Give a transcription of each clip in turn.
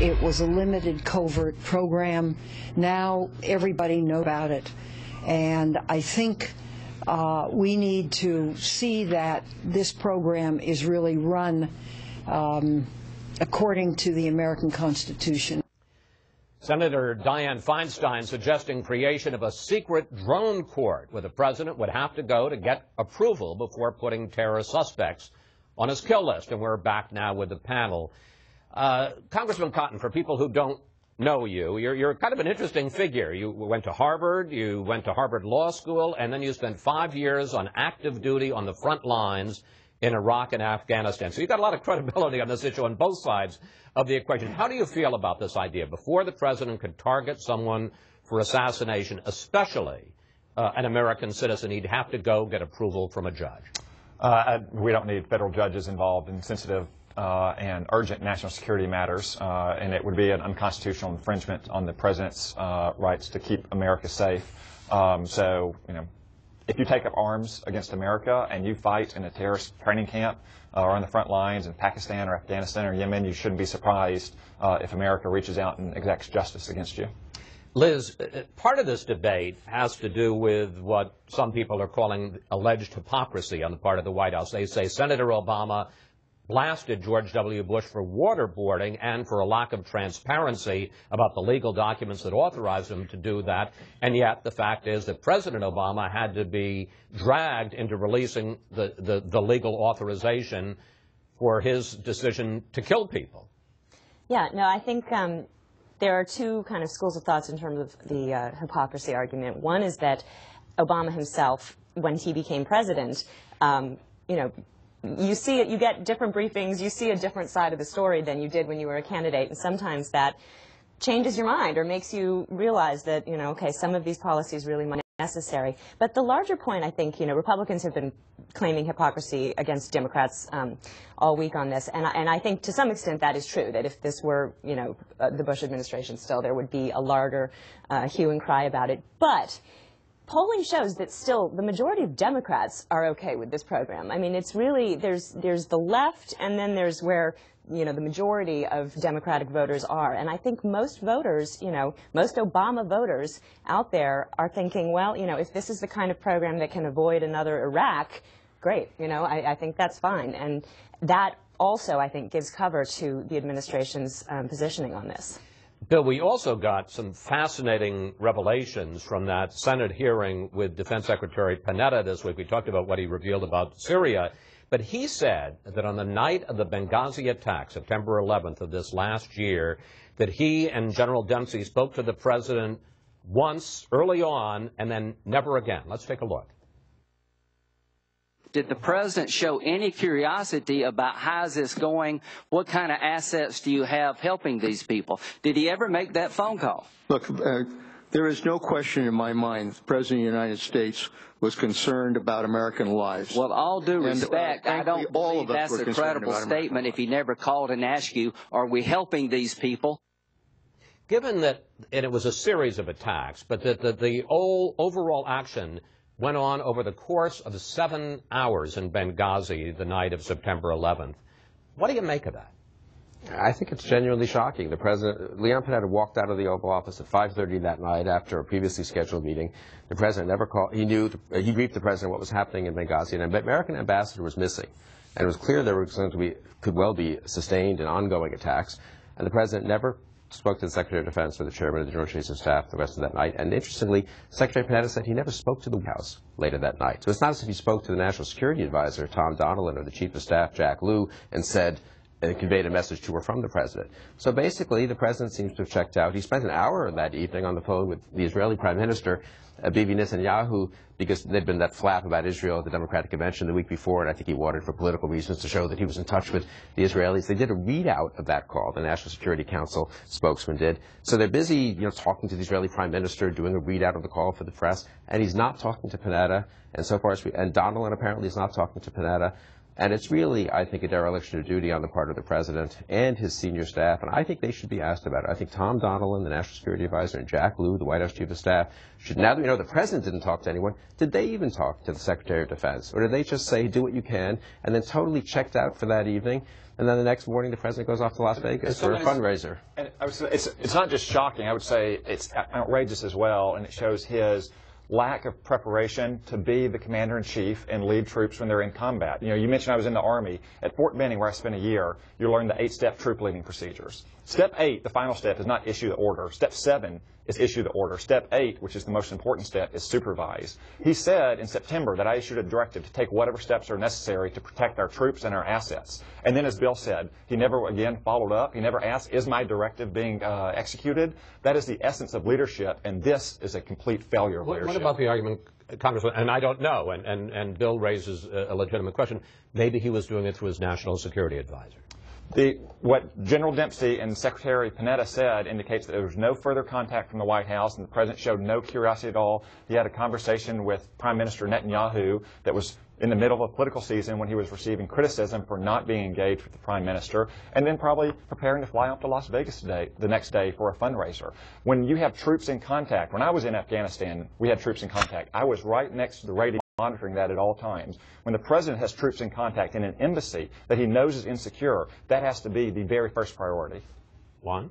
It was a limited covert program. Now everybody knows about it. And I think we need to see that this program is really run according to the American Constitution. Senator Dianne Feinstein suggesting creation of a secret drone court where the president would have to go to get approval before putting terrorist suspects on his kill list. And we're back now with the panel. Congressman Cotton, for people who don't know you, you're kind of an interesting figure. You went to Harvard, you went to Harvard Law School, and then you spent 5 years on active duty on the front lines in Iraq and Afghanistan. So you've got a lot of credibility on this issue on both sides of the equation. How do you feel about this idea? Before the president could target someone for assassination, especially an American citizen, he'd have to go get approval from a judge. We don't need federal judges involved in sensitive and urgent national security matters, and it would be an unconstitutional infringement on the president's rights to keep America safe. So, you know, if you take up arms against America and you fight in a terrorist training camp or on the front lines in Pakistan or Afghanistan or Yemen, you shouldn't be surprised if America reaches out and exacts justice against you. Liz, part of this debate has to do with what some people are calling alleged hypocrisy on the part of the White House. They say Senator Obama blasted George W. Bush for waterboarding and for a lack of transparency about the legal documents that authorized him to do that. And yet the fact is that President Obama had to be dragged into releasing the legal authorization for his decision to kill people. Yeah, no, I think there are two kind of schools of thoughts in terms of the hypocrisy argument. One is that Obama himself, when he became president, you know, you see it, you get different briefings, you see a different side of the story than you did when you were a candidate, and sometimes that changes your mind or makes you realize that, you know, okay, some of these policies really might be necessary. But the larger point, I think, you know, Republicans have been claiming hypocrisy against Democrats all week on this, and I think to some extent that is true, that if this were, you know, the Bush administration still, there would be a louder hue and cry about it. But polling shows that still the majority of Democrats are okay with this program. I mean, it's really, there's the left, and then there's where, you know, the majority of Democratic voters are. And I think most voters, you know, most Obama voters out there are thinking, well, you know, if this is the kind of program that can avoid another Iraq, great. You know, I think that's fine. And that also, I think, gives cover to the administration's positioning on this. Bill, we also got some fascinating revelations from that Senate hearing with Defense Secretary Panetta this week. We talked about what he revealed about Syria, but he said that on the night of the Benghazi attack, September 11th of this last year, that he and General Dempsey spoke to the president once early on and then never again. Let's take a look. Did the president show any curiosity about how's this going? What kind of assets do you have helping these people? Did he ever make that phone call? Look, there is no question in my mind the President of the United States was concerned about American lives. Well, all due respect, I don't believe that's a credible statement if he never called and asked you, are we helping these people? Given that it was a series of attacks, but that the overall action went on over the course of 7 hours in Benghazi the night of September 11th. What do you make of that? I think it's genuinely shocking. The president, Leon Panetta, walked out of the Oval Office at 5:30 that night after a previously scheduled meeting. The president never called. He knew, he briefed the president what was happening in Benghazi, and an American ambassador was missing. And it was clear there were going to be, could well be sustained and ongoing attacks. And the president never spoke to the Secretary of Defense or the Chairman of the Joint Chiefs of Staff the rest of that night. And interestingly, Secretary Panetta said he never spoke to the White House later that night. So it's not as if he spoke to the National Security Advisor, Tom Donilon, or the Chief of Staff, Jack Lew, and said, and conveyed a message to or from the president. So basically, the president seems to have checked out. He spent an hour that evening on the phone with the Israeli Prime Minister, Bibi Netanyahu, because there'd been that flap about Israel at the Democratic Convention the week before, and I think he wanted for political reasons to show that he was in touch with the Israelis. They did a readout of that call, the National Security Council spokesman did. So they're busy, you know, talking to the Israeli Prime Minister, doing a readout of the call for the press, and he's not talking to Panetta, and so far as and Donilon apparently is not talking to Panetta. And it's really, I think, a dereliction of duty on the part of the president and his senior staff, and I think they should be asked about it. I think Tom Donilon, the National Security Advisor, and Jack Lew, the White House Chief of Staff, should, now that we know the president didn't talk to anyone, did they even talk to the Secretary of Defense? Or did they just say, do what you can, and then totally checked out for that evening, and then the next morning the president goes off to Las Vegas for a fundraiser? And I would say it's not just shocking. I would say it's outrageous as well, and it shows his lack of preparation to be the commander-in-chief and lead troops when they're in combat. You know, you mentioned I was in the Army. At Fort Benning, where I spent a year, you learn the 8-step troop leading procedures. Step 8, the final step, is not issue the order. Step 7 is issue the order. Step 8, which is the most important step, is supervise. He said in September that I issued a directive to take whatever steps are necessary to protect our troops and our assets. And then, as Bill said, he never again followed up. He never asked, is my directive being executed? That is the essence of leadership, and this is a complete failure of leadership. What about the argument, Congressman, and I don't know, and Bill raises a legitimate question, maybe he was doing it through his national security advisor? What General Dempsey and Secretary Panetta said indicates that there was no further contact from the White House, and the president showed no curiosity at all. He had a conversation with Prime Minister Netanyahu that was in the middle of a political season when he was receiving criticism for not being engaged with the Prime Minister, and then probably preparing to fly off to Las Vegas the next day for a fundraiser. When you have troops in contact, when I was in Afghanistan, we had troops in contact. I was right next to the radio monitoring that at all times. When the president has troops in contact in an embassy that he knows is insecure, that has to be the very first priority. Juan?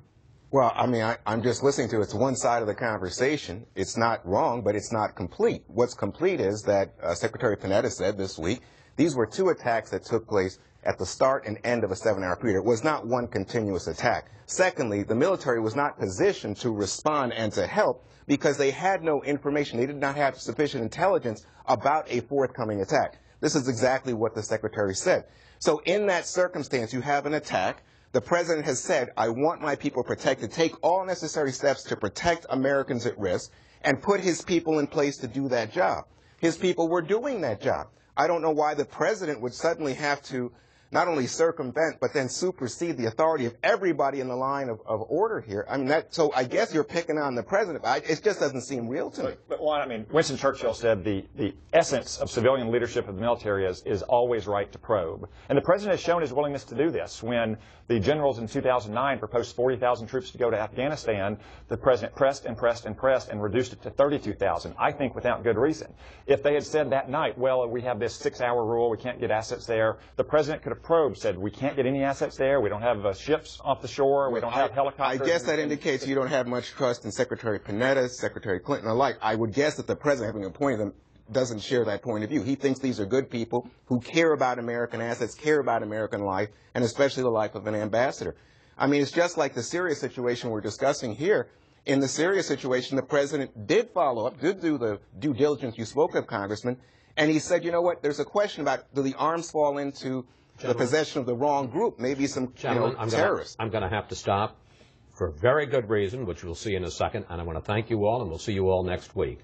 Well, I mean, I'm just listening to it. It's one side of the conversation. It's not wrong, but it's not complete. What's complete is that Secretary Panetta said this week, these were 2 attacks that took place at the start and end of a 7-hour period. It was not one continuous attack. Secondly, the military was not positioned to respond and to help because they had no information. They did not have sufficient intelligence about a forthcoming attack. This is exactly what the Secretary said. So in that circumstance, you have an attack. The president has said, I want my people protected, take all necessary steps to protect Americans at risk, and put his people in place to do that job. His people were doing that job. I don't know why the president would suddenly have to not only circumvent, but then supersede the authority of everybody in the line of order here. I mean, so I guess you're picking on the president. It just doesn't seem real to me. But Juan, I mean, Winston Churchill said the essence of civilian leadership of the military is always right to probe. And the president has shown his willingness to do this. When the generals in 2009 proposed 40,000 troops to go to Afghanistan, the president pressed and pressed and pressed and reduced it to 32,000, I think without good reason. If they had said that night, well, we have this 6-hour rule, we can't get assets there, the president could have probed, said, we can't get any assets there, we don't have ships off the shore, we don't have helicopters. I guess that indicates you don't have much trust in Secretary Panetta, Secretary Clinton alike. I would guess that the president, having appointed them, doesn't share that point of view. He thinks these are good people who care about American assets, care about American life, and especially the life of an ambassador. I mean, it's just like the Syria situation we're discussing here. In the Syria situation, the president did follow up, did do the due diligence you spoke of, Congressman, and he said, you know what, there's a question about, do the arms fall into the possession of the wrong group, maybe some terrorists. I'm going to have to stop for a very good reason, which we'll see in a second, and I want to thank you all, and we'll see you all next week.